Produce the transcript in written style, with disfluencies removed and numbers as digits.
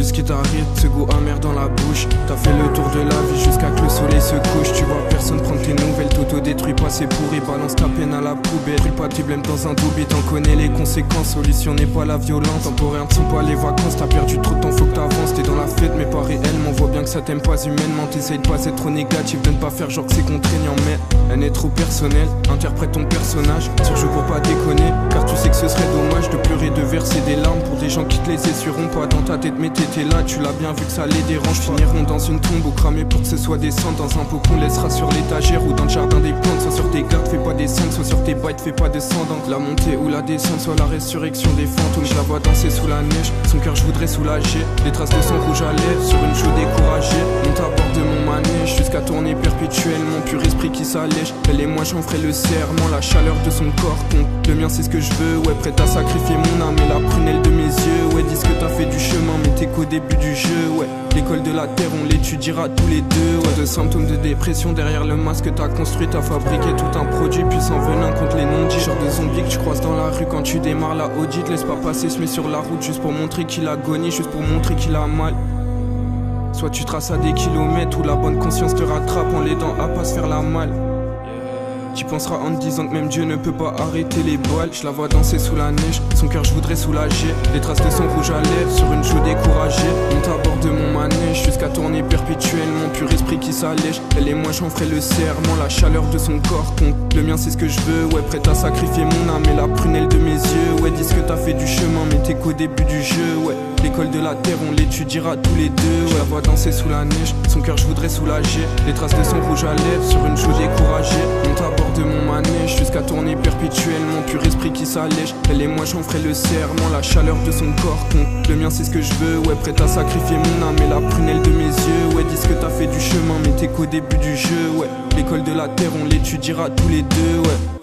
vu ce qui t'arrive, ce goût amer dans la bouche. T'as fait le tour de la vie jusqu'à que le soleil se couche. Tu vois personne prendre tes nouvelles, t'auto-détruis pas, c'est pourri. Balance ta peine à la poubelle, brûle pas tes blêmes dans un doubi. T'en connais les conséquences, solution n'est pas la violence. Temporaire ne sont pas les vacances, t'as perdu trop de temps, faut que t'avances. T'es dans la fête mais pas réellement, voit bien que ça t'aime pas humainement. T'essayes de pas être trop négatif, de ne pas faire genre que c'est contraignant. Mais elle est trop personnelle, interprète ton personnage. Surjoue pour pas déconner, car tu sais que ce serait dommage de pleurer, de verser des larmes pour des gens qui te les essuieront pas dans ta tête. Mais t'étais là, tu l'as bien vu que ça les dérange. Finiront dans une tombe ou cramés pour que ce soit des cendres. Dans un pot qu'on laissera sur l'étagère ou dans le jardin des plantes. Soit sur tes gardes, fais pas descendre, soit sur tes bites, fais pas descendre. La montée ou la descente, soit la résurrection des fantômes. Je la vois danser sous la neige, son cœur je voudrais soulager. Les traces de son rouge à lèvres sur une joue découragée. Monte à bord de mon manège jusqu'à tourner perpétuellement. Pur esprit qui s'allège, elle et moi j'en ferai le serment. La chaleur de son corps compte, le mien c'est ce que je veux. Ouais, prête à sacrifier mon âme et la prunelle de mes yeux. Ouais, dis ce que t'as fait du chemin, mais t'es qu'au début du jeu. Ouais, l'école de la terre on l'étudiera tous les deux. Ouais, de symptômes de dépression derrière le masque t'as construit. T'as fabriqué tout un produit puissant venin contre les non-dits. Genre de zombie que tu croises dans la rue quand tu démarres la audit. Laisse pas passer, se met sur la route juste pour montrer qu'il agonie, juste pour montrer qu'il a mal. Soit tu traces à des kilomètres où la bonne conscience te rattrape en l'aidant à pas se faire la malle. Tu penseras en te disant que même Dieu ne peut pas arrêter les balles. Je la vois danser sous la neige, son cœur je voudrais soulager. Les traces de son rouge à lèvres sur une joue découragée. Monte à bord de mon manège jusqu'à tourner perpétuellement. Pur esprit qui s'allège, elle et moi j'en ferai le serment. La chaleur de son corps compte, le mien c'est ce que je veux. Ouais, prête à sacrifier mon âme et la prunelle de mes yeux. Ouais, dis ce que t'as fait du chemin, mais t'es qu'au début du jeu. Ouais, l'école de la terre on l'étudiera tous les deux. Ouais, je la vois danser sous la neige, son cœur je voudrais soulager. Les traces de son rouge à lèvres sur une joue découragée. Monte à bord de mon manège jusqu'à tourner perpétuellement. Pur esprit qui s'allège, elle et moi j'en ferai le serment. La chaleur de son corps compte, le mien c'est ce que je veux. Ouais, prête à sacrifier mon âme et la prunelle de mes yeux. Ouais, dis ce que t'as fait du chemin, mais t'es qu'au début du jeu. Ouais, l'école de la terre on l'étudiera tous les deux. Ouais.